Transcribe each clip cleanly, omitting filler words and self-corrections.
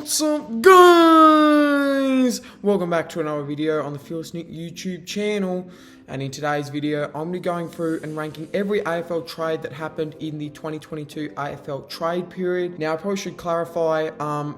What's up, guys? Welcome back to another video on the Fearless Nick YouTube channel. And in today's video, I'm going to be going through and ranking every AFL trade that happened in the 2022 AFL trade period. Now, I probably should clarify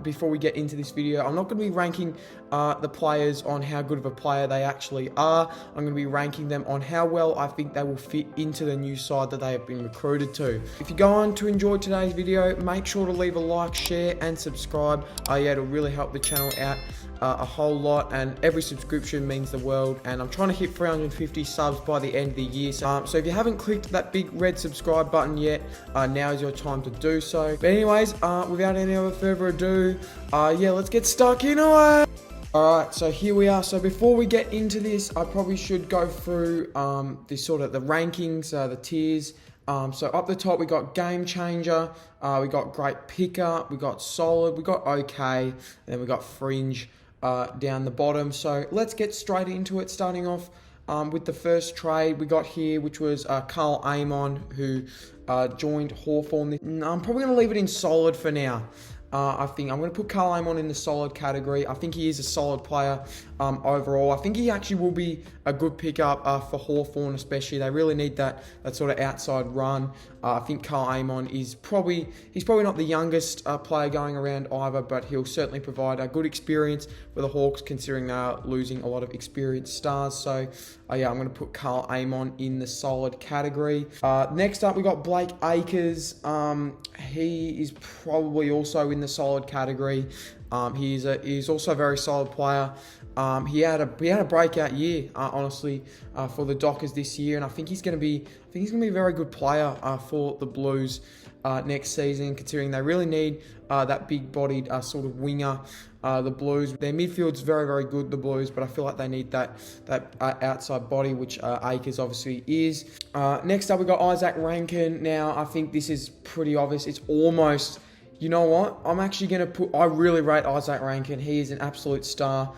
before we get into this video, I'm not going to be ranking the players on how good of a player they actually are. I'm going to be ranking them on how well I think they will fit into the new side that they have been recruited to. If you go on to enjoy today's video, make sure to leave a like, share, and subscribe. Yeah, it'll really help the channel out a whole lot, and every subscription means the world, and I'm trying to hit 350 subs by the end of the year, so if you haven't clicked that big red subscribe button yet, now is your time to do so. But anyways, without any other further ado, yeah, let's get stuck into it. Alright, so here we are. So before we get into this, I probably should go through the rankings, the tiers. So up the top we got game changer, we got great picker, we got solid, we got okay, and then we got fringe down the bottom. So let's get straight into it, starting off with the first trade we got here, which was Karl Amon, who joined Hawthorn. I'm probably going to leave it in solid for now. I think I'm going to put Karl Amon in the solid category. I think he is a solid player overall. I think he actually will be a good pickup for Hawthorn especially. They really need that sort of outside run. I think Karl Amon is probably not the youngest player going around either, but he'll certainly provide a good experience for the Hawks, considering they're losing a lot of experienced stars. So yeah, I'm going to put Karl Amon in the solid category. Next up, we got Blake Acres. He is probably also in the solid category. He's also a very solid player. He had a breakout year, honestly, for the Dockers this year, and I think he's going to be a very good player for the Blues next season, considering they really need that big-bodied sort of winger. The Blues, their midfield's very, very good, the Blues, but I feel like they need that outside body, which Acres obviously is. Next up, we got Isaac Rankin. Now, I think this is pretty obvious. It's almost, you know what? I really rate Isaac Rankin. He is an absolute star.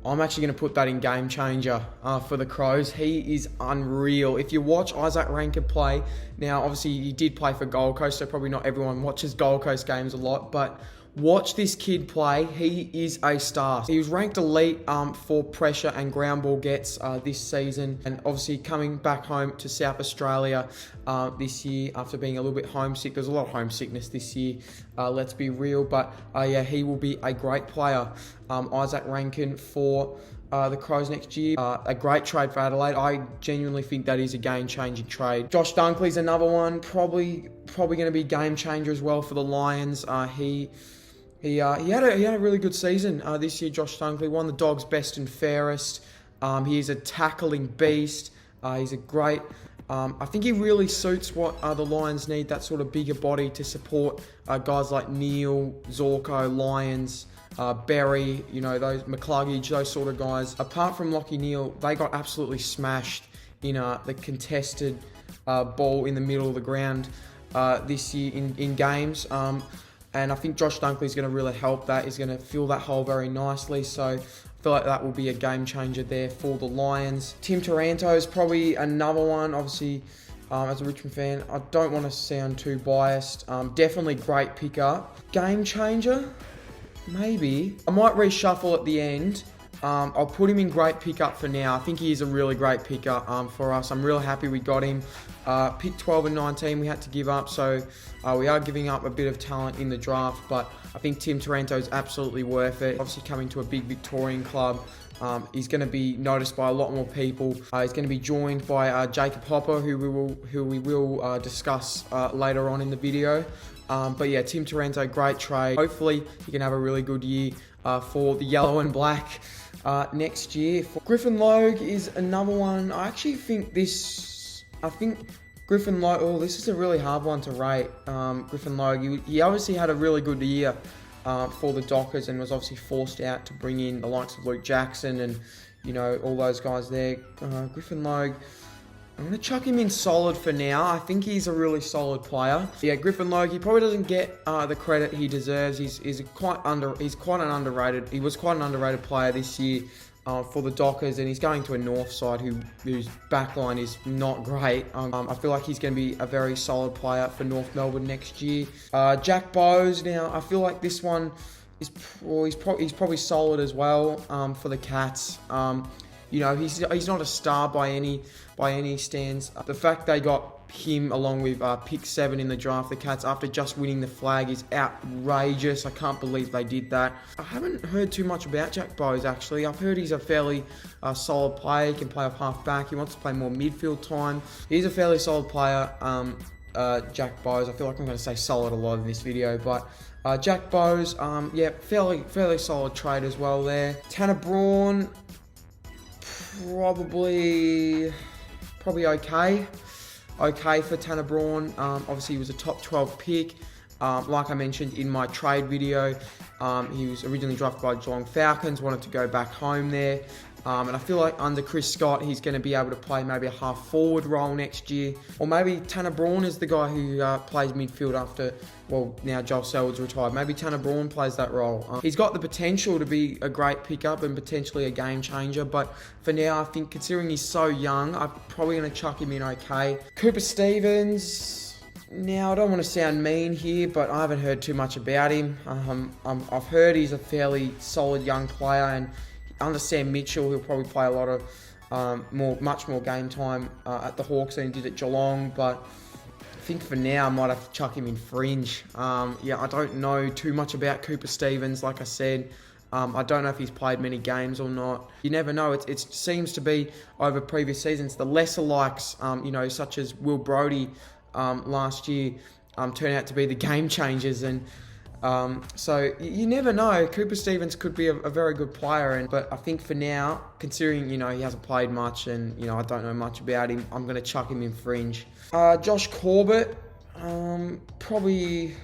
I'm actually going to put that in game changer for the Crows. He is unreal. If you watch Isaac Rankin play, now obviously he did play for Gold Coast, so probably not everyone watches Gold Coast games a lot, but watch this kid play. He is a star. He was ranked elite for pressure and ground ball gets this season, and obviously coming back home to South Australia this year after being a little bit homesick. There's a lot of homesickness this year, let's be real, but yeah, he will be a great player. Isaac Rankin for the Crows next year. A great trade for Adelaide. I genuinely think that is a game-changing trade. Josh Dunkley's another one, probably going to be game changer as well for the Lions. He had a really good season this year. Josh Dunkley, one of the Dogs' best and fairest. He is a tackling beast. He's a great. I think he really suits what the Lions need, that sort of bigger body to support guys like Neil, Zorko, Lyons, Berry, those McCluggage, those sort of guys. Apart from Lachie Neale, they got absolutely smashed in the contested ball in the middle of the ground this year in games. And I think Josh Dunkley is going to really help that. He's going to fill that hole very nicely. So I feel like that will be a game changer there for the Lions. Tim Taranto is probably another one. Obviously, as a Richmond fan, I don't want to sound too biased. Definitely great pickup. Game changer? Maybe. I might reshuffle at the end. I'll put him in great pickup for now. I think he is a really great pickup for us. I'm real happy we got him. Pick 12 and 19 we had to give up, so we are giving up a bit of talent in the draft, but I think Tim Taranto is absolutely worth it. Obviously coming to a big Victorian club, he's going to be noticed by a lot more people. He's going to be joined by Jacob Hopper, who we will discuss later on in the video. But yeah, Tim Taranto, great trade. Hopefully he can have a really good year for the yellow and black next year. Griffin Logue is another one. I think Griffin Logue, this is a really hard one to rate. Griffin Logue, he obviously had a really good year for the Dockers and was obviously forced out to bring in the likes of Luke Jackson and, all those guys there. Griffin Logue, I'm going to chuck him in solid for now. I think he's a really solid player. Yeah, Griffin Logue, he probably doesn't get the credit he deserves. He was quite an underrated player this year for the Dockers, and he's going to a North side whose backline is not great. I feel like he's going to be a very solid player for North Melbourne next year. Jack Bowes, now I feel like this one he's probably solid as well for the Cats. He's not a star by any stands. The fact they got him along with pick 7 in the draft, the Cats, after just winning the flag, is outrageous. I can't believe they did that. I haven't heard too much about Jack Bowes, actually. I've heard he's a fairly solid player. He can play off half back. He wants to play more midfield time. He's a fairly solid player, Jack Bowes. I feel like I'm going to say solid a lot in this video, but Jack Bowes, fairly solid trade as well there. Tanner Braun, probably okay. Okay for Tanner Braun. Obviously, he was a top 12 pick. Like I mentioned in my trade video, he was originally drafted by Geelong Falcons, wanted to go back home there. And I feel like under Chris Scott, he's going to be able to play maybe a half forward role next year. Or maybe Tanner Braun is the guy who plays midfield after, now Joel Selwood's retired. Maybe Tanner Braun plays that role. He's got the potential to be a great pickup and potentially a game changer. But for now, I think considering he's so young, I'm probably going to chuck him in okay. Cooper Stevens. Now, I don't want to sound mean here, but I haven't heard too much about him. I've heard he's a fairly solid young player, and under Sam Mitchell, he'll probably play a lot of much more game time at the Hawks than he did at Geelong. But I think for now, I might have to chuck him in fringe. I don't know too much about Cooper Stevens. Like I said, I don't know if he's played many games or not. You never know. It seems to be over previous seasons, the lesser likes, such as Will Brodie last year, turn out to be the game changers. And so you never know. Cooper Stevens could be a very good player, but I think for now, considering he hasn't played much and I don't know much about him, I'm going to chuck him in fringe. Josh Corbett, probably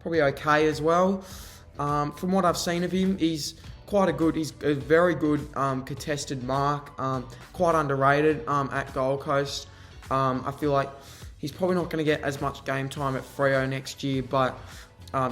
okay as well. From what I've seen of him, he's a very good contested mark, quite underrated at Gold Coast. I feel like he's probably not going to get as much game time at Freo next year, but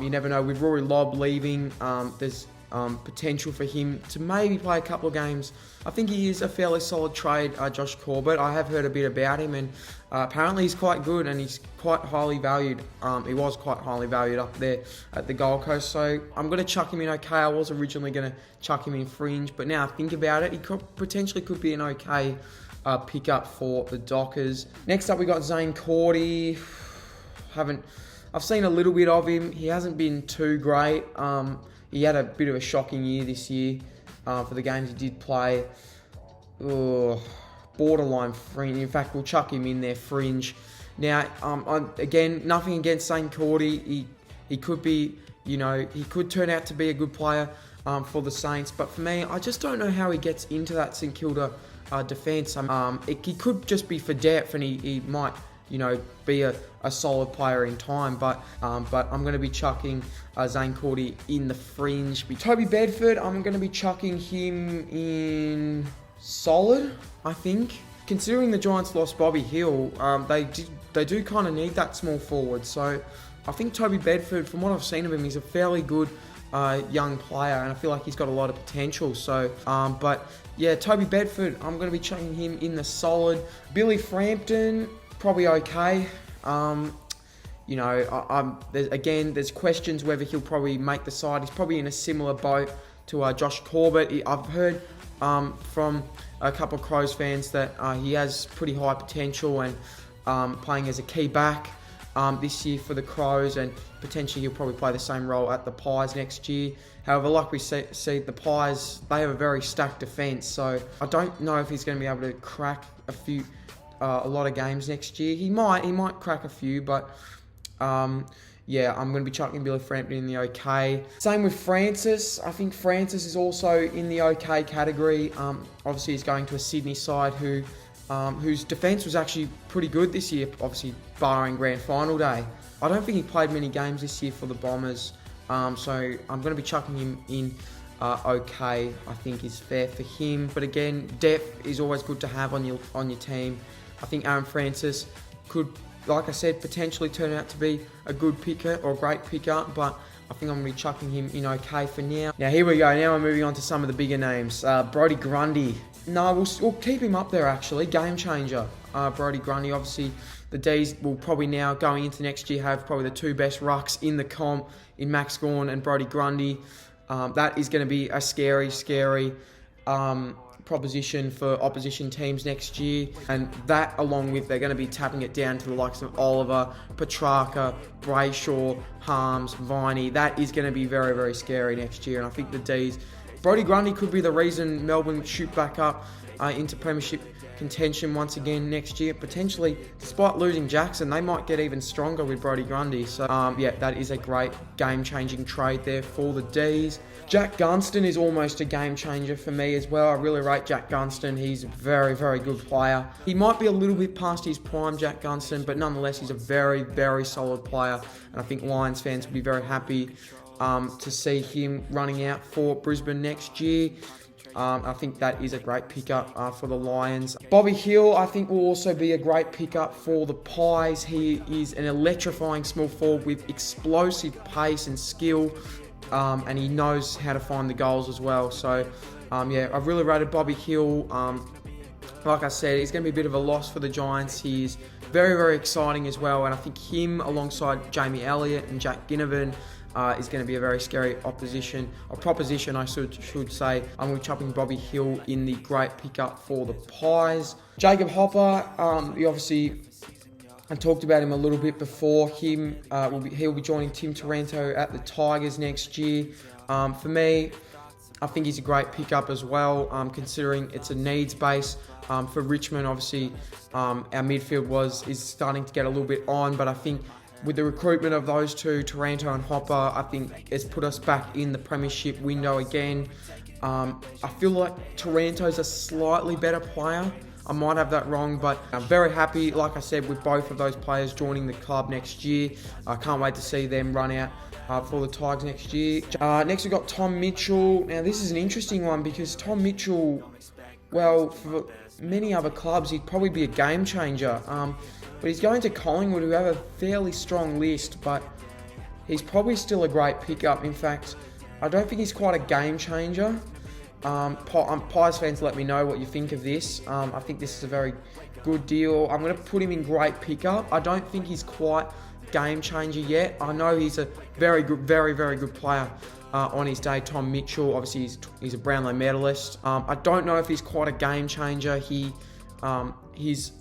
you never know. With Rory Lobb leaving, there's potential for him to maybe play a couple of games. I think he is a fairly solid trade, Josh Corbett. I have heard a bit about him, and apparently he's quite good and he's quite highly valued. He was quite highly valued up there at the Gold Coast, so I'm going to chuck him in okay. I was originally going to chuck him in fringe, but now I think about it, he potentially could be an okay pickup for the Dockers. Next up, we got Zane Cordy. I've seen a little bit of him. He hasn't been too great. He had a bit of a shocking year this year for the games he did play. Borderline fringe. In fact, we'll chuck him in there fringe. Now, again, nothing against Zane Cordy. He could be, he could turn out to be a good player for the Saints. But for me, I just don't know how he gets into that St Kilda defence. He could just be for depth, and he might be a solid player in time, but I'm going to be chucking Zane Cordy in the fringe. Toby Bedford, I'm going to be chucking him in solid, I think. Considering the Giants lost Bobby Hill, they do kind of need that small forward, so I think Toby Bedford, from what I've seen of him, he's a fairly good young player, and I feel like he's got a lot of potential. So, but yeah, Toby Bedford, I'm going to be chucking him in the solid. Billy Frampton, probably okay. There's questions whether he'll probably make the side. He's probably in a similar boat to Josh Corbett. I've heard from a couple of Crows fans that he has pretty high potential and playing as a key back this year for the Crows, and potentially he'll probably play the same role at the Pies next year. However, like we see the Pies, they have a very stacked defence, so I don't know if he's going to be able to crack a lot of games next year. He might crack a few, but yeah, I'm going to be chucking Billy Frampton in the okay. Same with Francis. I think Francis is also in the okay category. Obviously, he's going to a Sydney side whose defence was actually pretty good this year, obviously barring Grand Final day. I don't think he played many games this year for the Bombers, so I'm going to be chucking him in okay. I think is fair for him. But again, depth is always good to have on your team. I think Aaron Francis could, like I said, potentially turn out to be a good picker or a great picker, but I think I'm going to be chucking him in okay for now. Now, here we go. Now we're moving on to some of the bigger names. Brodie Grundy. No, we'll keep him up there, actually. Game changer. Brodie Grundy, obviously, the D's will probably now, going into next year, have probably the two best rucks in the comp in Max Gawn and Brodie Grundy. That is going to be a scary proposition for opposition teams next year, and that, along with, they're going to be tapping it down to the likes of Oliver, Petrarca, Brayshaw, Harms, Viney. That is going to be very, very scary next year, and I think the D's, Brodie Grundy could be the reason Melbourne shoot back up into premiership contention once again next year. Potentially, despite losing Jackson, they might get even stronger with Brodie Grundy. So, yeah, that is a great game-changing trade there for the D's. Jack Gunston is almost a game changer for me as well. I really rate Jack Gunston. He's a very, very good player. He might be a little bit past his prime, Jack Gunston, but nonetheless, he's a very, very solid player. And I think Lions fans will be very happy to see him running out for Brisbane next year. I think that is a great pickup for the Lions. Bobby Hill, I think, will also be a great pickup for the Pies. He is an electrifying small forward with explosive pace and skill, and he knows how to find the goals as well. So, yeah, I've really rated Bobby Hill. Like I said, he's going to be a bit of a loss for the Giants. He's very, very exciting as well, and I think him alongside Jamie Elliott and Jack Ginnivan is going to be a very scary proposition, I should say. I'm going to be chopping Bobby Hill in the great pickup for the Pies. Jacob Hopper, I talked about him a little bit before. He'll be joining Tim Taranto at the Tigers next year. For me, I think he's a great pickup as well, considering it's a needs base. For Richmond, obviously, our midfield is starting to get a little bit on, but I think with the recruitment of those two, Taranto and Hopper, I think it's put us back in the premiership window again. I feel like Taranto's a slightly better player. I might have that wrong, but I'm very happy, like I said, with both of those players joining the club next year. I can't wait to see them run out for the Tigers next year. Next we've got Tom Mitchell. Now this is an interesting one because Tom Mitchell, well, for many other clubs, he'd probably be a game changer. But he's going to Collingwood, who have a fairly strong list, but he's probably still a great pickup. In fact, I don't think he's quite a game changer. Pies fans, let me know what you think of this. I think this is a very good deal. I'm going to put him in great pickup. I don't think he's quite game changer yet. I know he's a very good, very, very good player on his day. Tom Mitchell, obviously he's a Brownlow medalist. I don't know if he's quite a game changer. His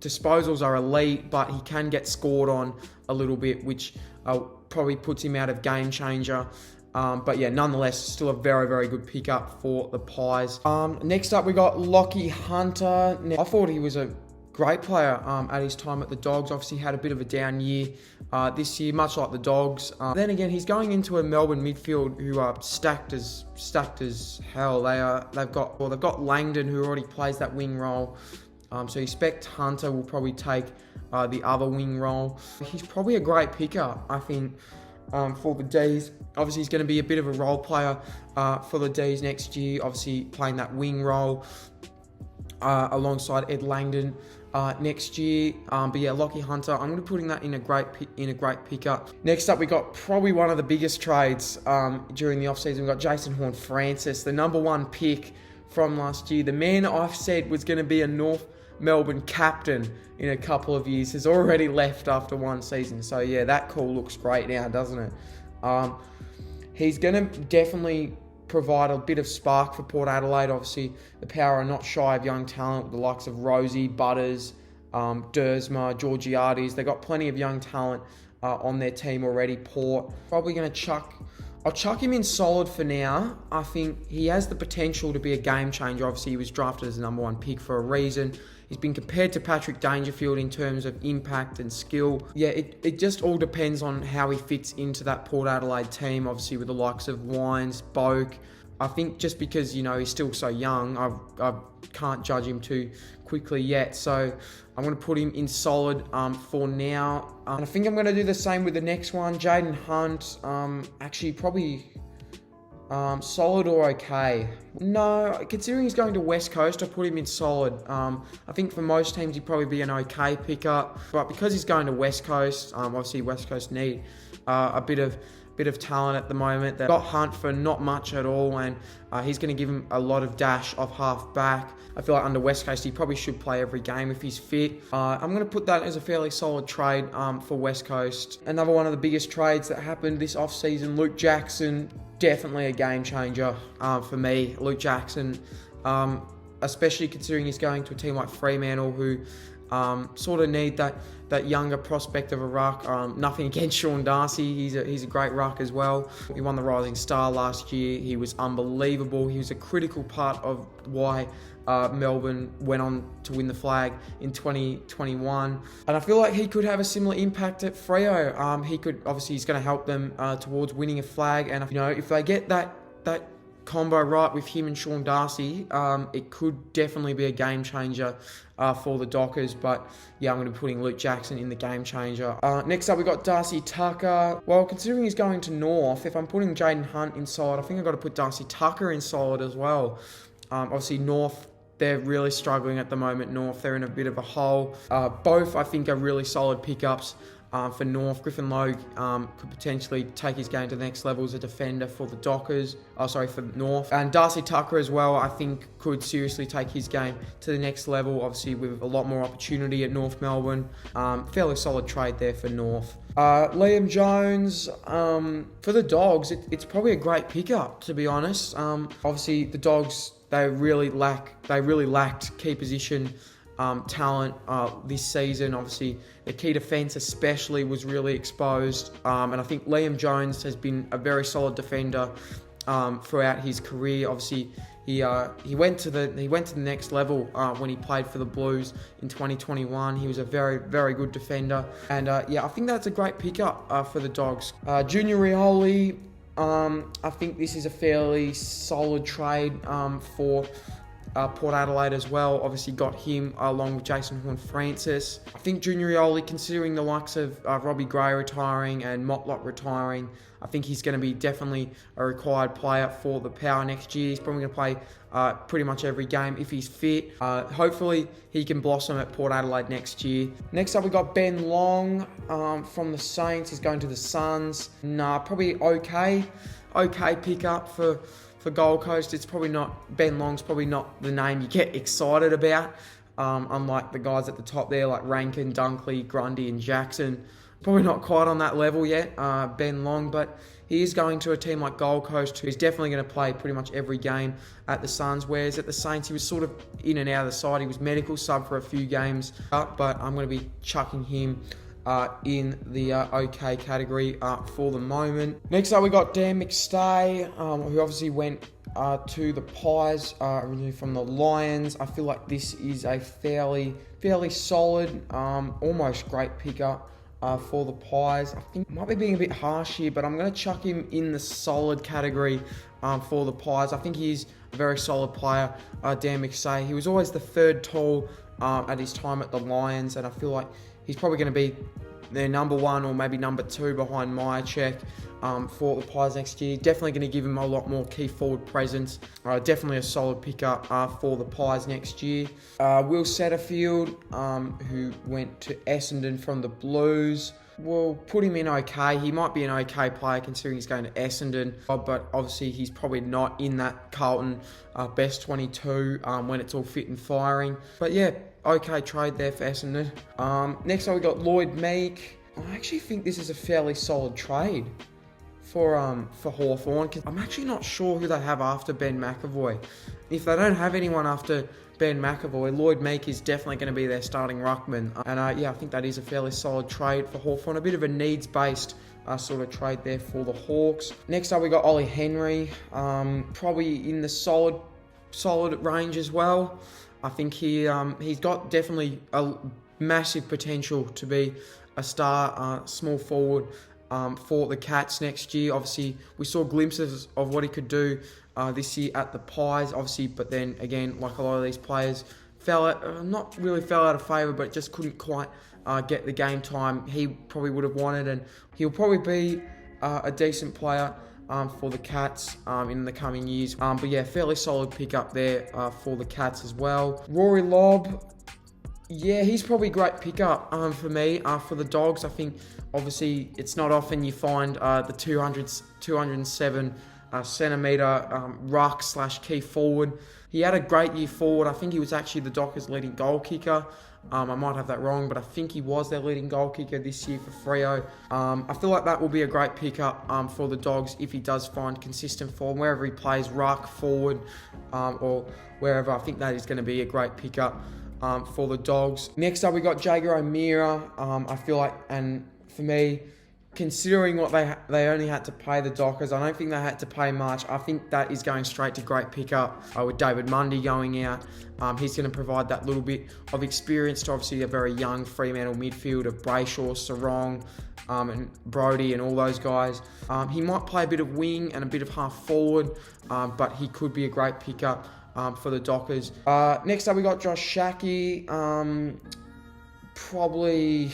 disposals are elite, but he can get scored on a little bit, which probably puts him out of game changer. But yeah, nonetheless, still a very, very good pickup for the Pies. Next up, we got Lockie Hunter. Now, I thought he was a great player at his time at the Dogs. Obviously, had a bit of a down year this year, much like the Dogs. Then again, he's going into a Melbourne midfield who are stacked as hell. They've got Langdon, who already plays that wing role. So you expect Hunter will probably take the other wing role. He's probably a great pickup, I think, for the D's. Obviously, he's going to be a bit of a role player for the D's next year, obviously playing that wing role alongside Ed Langdon next year. But yeah, Lockie Hunter, I'm going to be putting that in a great pickup. Next up, we got probably one of the biggest trades during the offseason. We got Jason Horne-Francis, the number one pick from last year. The man I've said was going to be a North Melbourne captain in a couple of years has already left after one season. So yeah, that call looks great now, doesn't it? He's going to definitely provide a bit of spark for Port Adelaide. Obviously, the Power are not shy of young talent with the likes of Rosie, Butters, Dersma, Georgiades. They've got plenty of young talent on their team already. Port probably going to I'll chuck him in solid for now. I think he has the potential to be a game changer. Obviously, he was drafted as the number one pick for a reason. He's been compared to Patrick Dangerfield in terms of impact and skill. Yeah, it just all depends on how he fits into that Port Adelaide team, obviously with the likes of Wines, Boak. I think just because, he's still so young, I can't judge him too quickly yet. So I'm going to put him in solid for now. And I think I'm going to do the same with the next one, Jaden Hunt. Actually, probably solid or okay. No, considering he's going to West Coast, I put him in solid. I think for most teams he'd probably be an okay pickup, but because he's going to West Coast, obviously West Coast need a bit of bit of talent at the moment. They've got Hunt for not much at all, and he's going to give him a lot of dash off half back. I feel like under West Coast, he probably should play every game if he's fit. I'm going to put that as a fairly solid trade for West Coast. Another one of the biggest trades that happened this offseason, Luke Jackson, definitely a game changer for me. Luke Jackson, especially considering he's going to a team like Fremantle, who sort of need that younger prospect of a ruck. Nothing against Sean Darcy, he's a great ruck as well. He won the Rising Star last year. He was unbelievable. He was a critical part of why Melbourne went on to win the flag in 2021, and I feel like he could have a similar impact at Freo. He's going to help them towards winning a flag, and if they get that combo right with him and Sean Darcy, it could definitely be a game changer for the Dockers. But yeah, I'm going to be putting Luke Jackson in the game changer. Next up, we got Darcy Tucker. Well, considering he's going to North, if I'm putting Jaden Hunt in solid, I think I've got to put Darcy Tucker in solid as well. Obviously, North, they're really struggling at the moment. North, they're in a bit of a hole. Both, I think, are really solid pickups. For North, Griffin Logue could potentially take his game to the next level as a defender for the Dockers. For North. And Darcy Tucker as well, I think, could seriously take his game to the next level, obviously with a lot more opportunity at North Melbourne. Fairly solid trade there for North. Liam Jones, for the Dogs, it's probably a great pickup, to be honest. Obviously, the Dogs, they really lacked key position talent this season. Obviously, the key defence especially was really exposed, and I think Liam Jones has been a very solid defender throughout his career. Obviously, he went to the next level when he played for the Blues in 2021. He was a very, very good defender, and I think that's a great pickup for the Dogs. Junior Rioli, I think this is a fairly solid trade for Port Adelaide as well. Obviously got him along with Jason Horne-Francis. I think Junior Rioli, considering the likes of Robbie Gray retiring and Motlop retiring, I think he's going to be definitely a required player for the Power next year. He's probably going to play pretty much every game if he's fit. Hopefully he can blossom at Port Adelaide next year. Next up, we got Ben Long from the Saints. He's going to the Suns. Probably okay pickup for Gold Coast. It's probably not, Ben Long's probably not the name you get excited about, unlike the guys at the top there like Rankin, Dunkley, Grundy and Jackson. Probably not quite on that level yet, Ben Long, but he is going to a team like Gold Coast, who's definitely going to play pretty much every game at the Suns, whereas at the Saints he was sort of in and out of the side. He was medical sub for a few games, but I'm going to be chucking him in the okay category for the moment. Next up, we got Dan McStay, who obviously went to the Pies, originally from the Lions. I feel like this is a fairly solid, almost great pickup for the Pies. I think I might be being a bit harsh here, but I'm going to chuck him in the solid category for the Pies. I think he's a very solid player, Dan McStay. He was always the third tall at his time at the Lions, and I feel like he's probably going to be their number one or maybe number two behind Myercheck for the Pies next year. Definitely going to give him a lot more key forward presence. Definitely a solid pickup for the Pies next year. Will Setterfield, who went to Essendon from the Blues. We'll put him in okay. He might be an okay player considering he's going to Essendon, but obviously he's probably not in that Carlton best 22 when it's all fit and firing. But yeah, okay trade there for Essendon. Next up, we got Lloyd Meek. I actually think this is a fairly solid trade for Hawthorn, because I'm actually not sure who they have after Ben McEvoy. If they don't have anyone after Ben McEvoy, Lloyd Meek is definitely going to be their starting ruckman. And I think that is a fairly solid trade for Hawthorn. A bit of a needs-based sort of trade there for the Hawks. Next up, we got Ollie Henry, probably in the solid range as well. I think he's got definitely a massive potential to be a star small forward for the Cats next year. Obviously, we saw glimpses of what he could do this year at the Pies, obviously, but then again, like a lot of these players, not really fell out of favour, but just couldn't quite get the game time he probably would have wanted, and he'll probably be a decent player for the Cats in the coming years. But yeah, fairly solid pickup there for the Cats as well. Rory Lobb, Yeah, he's probably a great pickup for me. For the Dogs, I think obviously it's not often you find the 207 centimetre ruck / key forward. He had a great year forward. I think he was actually the Dockers' leading goal kicker. I might have that wrong, but I think he was their leading goal kicker this year for Freo. I feel like that will be a great pickup for the Dogs if he does find consistent form wherever he plays, ruck, forward, or wherever. I think that is going to be a great pickup for the Dogs. Next up, we got Jaeger O'Meara. I feel like, and for me, considering what they only had to pay the Dockers, I don't think they had to pay much. I think that is going straight to great pickup with David Mundy going out. He's going to provide that little bit of experience to obviously a very young Fremantle midfield of Brayshaw, Sarong, and Brody and all those guys. He might play a bit of wing and a bit of half forward, but he could be a great pickup for the Dockers. Next up, we got Josh Schache. Probably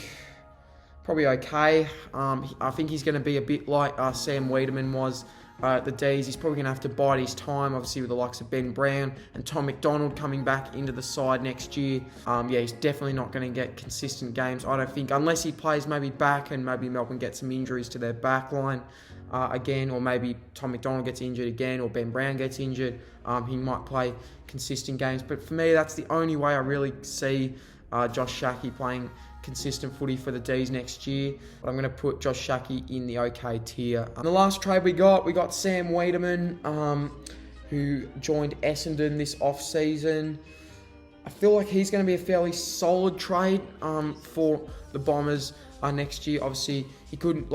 okay. I think he's going to be a bit like Sam Wiedemann was at the D's. He's probably going to have to bide his time, obviously, with the likes of Ben Brown and Tom McDonald coming back into the side next year. He's definitely not going to get consistent games, I don't think, unless he plays maybe back and maybe Melbourne gets some injuries to their back line again, or maybe Tom McDonald gets injured again, or Ben Brown gets injured. He might play consistent games. But for me, that's the only way I really see Josh Schache playing consistent footy for the D's next year. But I'm going to put Josh Schache in the okay tier. And the last trade we got Sam Wiedemann, who joined Essendon this off-season. I feel like he's going to be a fairly solid trade for the Bombers next year. Obviously, he couldn't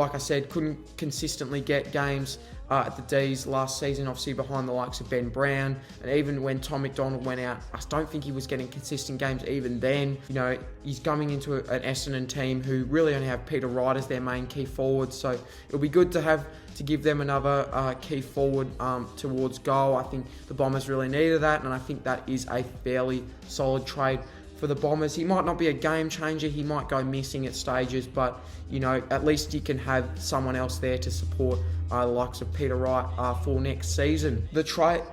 consistently get games at the D's last season, obviously behind the likes of Ben Brown. And even when Tom McDonald went out, I don't think he was getting consistent games even then. You know, he's coming into an Essendon team who really only have Peter Wright as their main key forward. So it'll be good to give them another key forward towards goal. I think the Bombers really needed that, and I think that is a fairly solid trade for the Bombers. He might not be a game changer, he might go missing at stages, but you know, at least you can have someone else there to support the likes of Peter Wright for next season.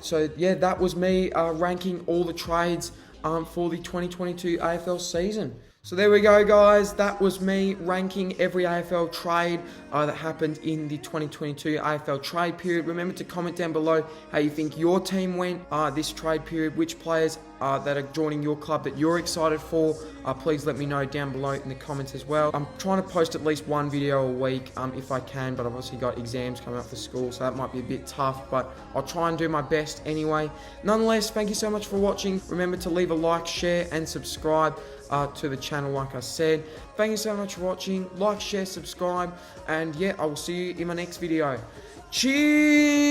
So yeah, that was me ranking all the trades for the 2022 AFL season. So there we go, guys. That was me ranking every AFL trade that happened in the 2022 AFL trade period. Remember to comment down below how you think your team went this trade period, which players that are joining your club that you're excited for. Please let me know down below in the comments as well. I'm trying to post at least one video a week if I can, but I've obviously got exams coming up for school, so that might be a bit tough, but I'll try and do my best anyway. Nonetheless, thank you so much for watching. Remember to leave a like, share, and subscribe to the channel, like I said. Thank you so much for watching. Like, share, subscribe, and yeah, I will see you in my next video. Cheers!